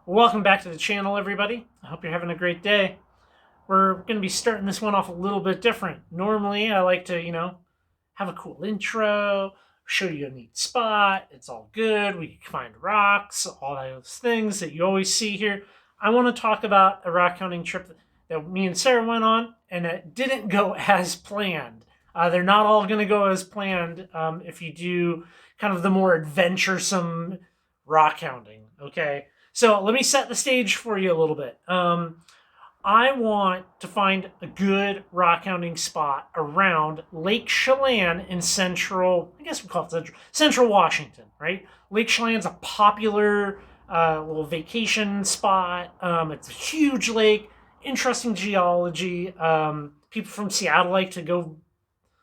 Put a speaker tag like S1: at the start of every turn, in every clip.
S1: Welcome back to the channel, everybody. I hope you're having a great day. We're going to be starting this one off a little bit different. Normally, I like to, have a cool intro, show you a neat spot. It's all good. We can find rocks, all those things that you always see here. I want to talk about a rock hunting trip that me and Sarah went on, and it didn't go as planned. They're not all going to go as planned if you do kind of the more adventuresome rock hounding, okay? So let me set the stage for you a little bit. I want to find a good rock hounding spot around Lake Chelan in central, I guess we call it central Washington, right? Lake Chelan's a popular little vacation spot. It's a huge lake, interesting geology. People from Seattle like to go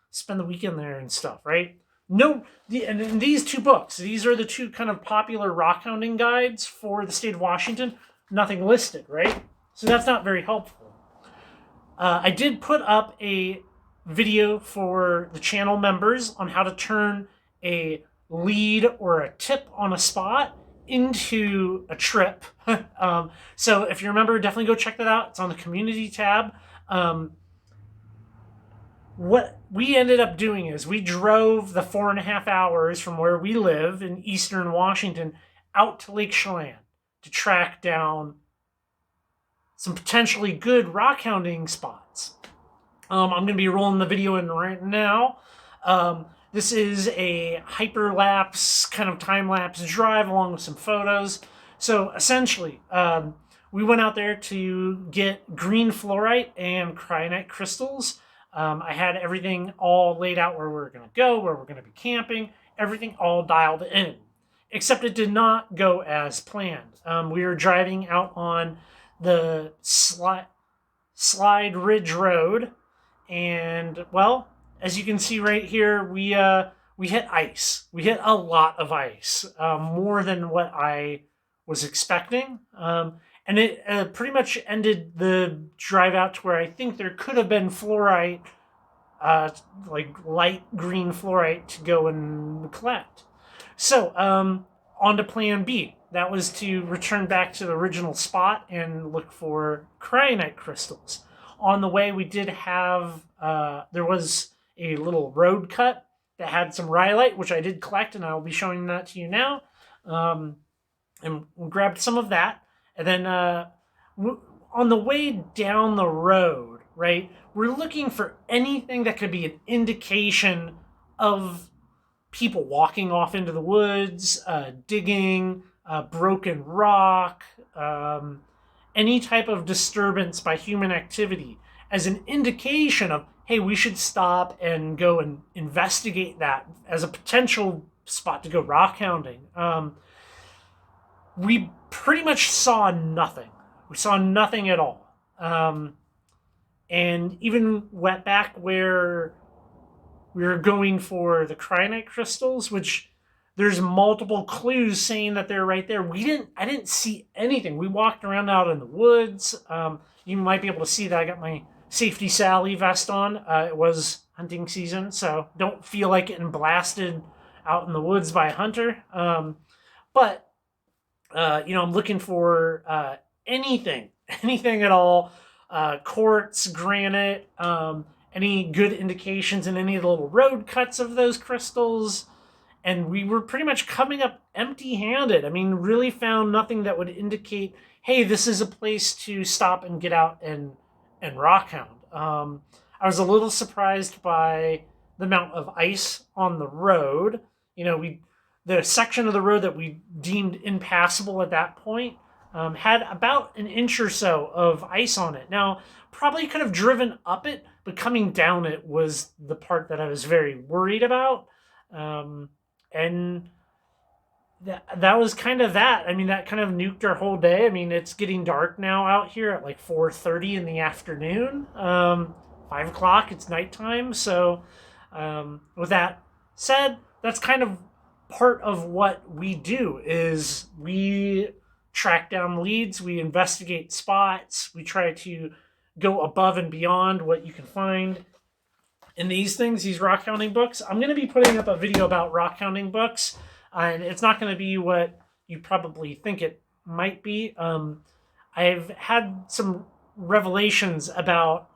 S1: spend the weekend there and stuff, right? And in these two books, these are the two kind of popular rock hounding guides for the state of Washington. Nothing listed, right? So that's not very helpful. I did put up a video for the channel members on how to turn a lead or a tip on a spot into a trip. So if you remember, definitely go check that out. It's on the community tab. What we ended up doing is we drove the 4.5 hours from where we live in eastern Washington out to Lake Chelan to track down some potentially good rock hounding spots. I'm going to be rolling the video in right now. This is a hyperlapse, kind of time-lapse drive along with some photos. So essentially, we went out there to get green fluorite and cryonite crystals. I had everything all laid out where we're going to go, where we're going to be camping, everything all dialed in. Except it did not go as planned. We were driving out on the Slide Ridge Road, and, well, as you can see right here, we hit ice. We hit a lot of ice, more than what I was expecting. And it pretty much ended the drive out to where I think there could have been fluorite, like light green fluorite to go and collect. So, on to plan B. That was to return back to the original spot and look for cryonite crystals. On the way, we did have, there was a little road cut that had some rhyolite, which I did collect, and I'll be showing that to you now. And we grabbed some of that. And then on the way down the road, right, we're looking for anything that could be an indication of people walking off into the woods, digging, broken rock, any type of disturbance by human activity as an indication of, hey, we should stop and go and investigate that as a potential spot to go rock hounding. We pretty much saw nothing. We saw nothing at all. And even went back where we were going for the cryonite crystals, which there's multiple clues saying that they're right there. I didn't see anything. We walked around out in the woods. You might be able to see that I got my Safety Sally vest on. It was hunting season, so don't feel like getting blasted out in the woods by a hunter. But I'm looking for anything at all, quartz, granite, any good indications in any of the little road cuts of those crystals. And we were pretty much coming up empty-handed. I mean, really found nothing that would indicate, hey, this is a place to stop and get out and rock hound. I was a little surprised by the amount of ice on the road. The section of the road that we deemed impassable at that point had about an inch or so of ice on it. Now, probably could have driven up it, but coming down it was the part that I was very worried about. And that was kind of that. I mean, that kind of nuked our whole day. I mean, it's getting dark now out here at like 4:30 in the afternoon. 5 o'clock, it's nighttime. So with that said, that's kind of part of what we do is we track down leads, we investigate spots, we try to go above and beyond what you can find in these rock hounding books. I'm going to be putting up a video about rock hounding books, and it's not going to be what you probably think it might be. I've had some revelations about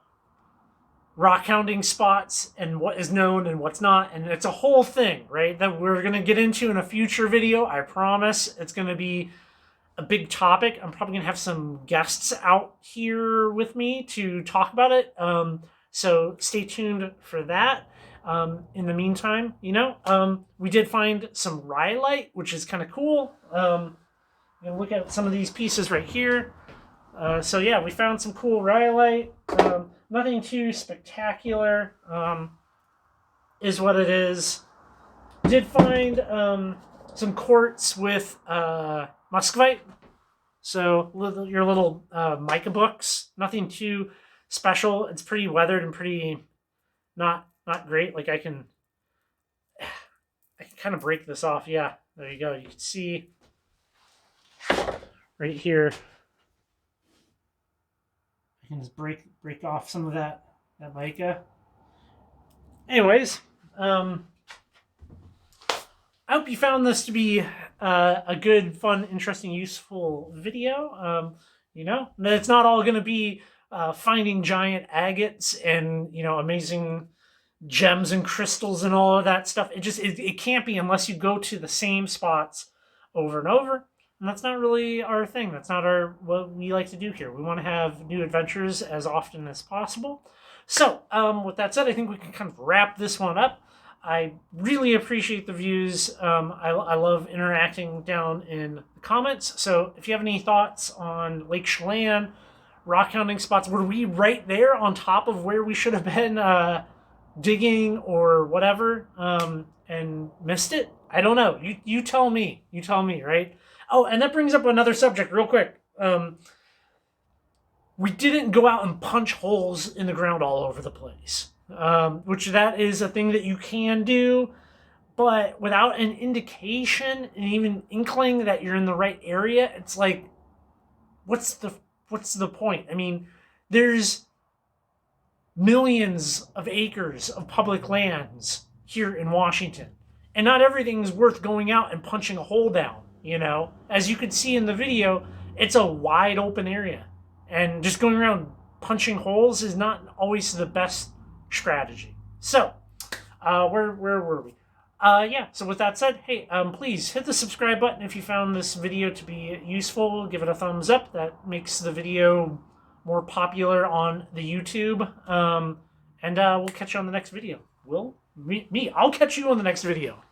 S1: rockhounding spots and what is known and what's not, and it's a whole thing, right? That we're gonna get into in a future video. I promise it's gonna be a big topic. I'm probably gonna have some guests out here with me to talk about it. So stay tuned for that. In the meantime, we did find some rhyolite, which is kind of cool. I'm gonna look at some of these pieces right here. So yeah, we found some cool rhyolite. Nothing too spectacular, is what it is. Did find some quartz with muscovite. So your little mica books. Nothing too special. It's pretty weathered and pretty not great. Like I can kind of break this off. Yeah, there you go. You can see right here. I can just break off some of that mica. Anyways, I hope you found this to be a good, fun, interesting, useful video. It's not all going to be finding giant agates and amazing gems and crystals and all of that stuff. It can't be unless you go to the same spots over and over. And that's not really our thing. That's not what we like to do here. We want to have new adventures as often as possible. So, with that said, I think we can kind of wrap this one up. I really appreciate the views. I love interacting down in the comments. So, if you have any thoughts on Lake Chelan, rockhounding spots, were we right there on top of where we should have been digging or whatever, and missed it? I don't know. You tell me. You tell me, right? Oh, and that brings up another subject real quick. We didn't go out and punch holes in the ground all over the place, which that is a thing that you can do, but without an indication and even inkling that you're in the right area, it's like, what's the point? I mean, there's millions of acres of public lands here in Washington, and not everything's worth going out and punching a hole down. As you can see in the video, it's a wide open area, and just going around punching holes is not always the best strategy. So, where were we? So with that said, hey, please hit the subscribe button if you found this video to be useful. Give it a thumbs up. That makes the video more popular on the YouTube. And we'll catch you on the next video. I'll catch you on the next video.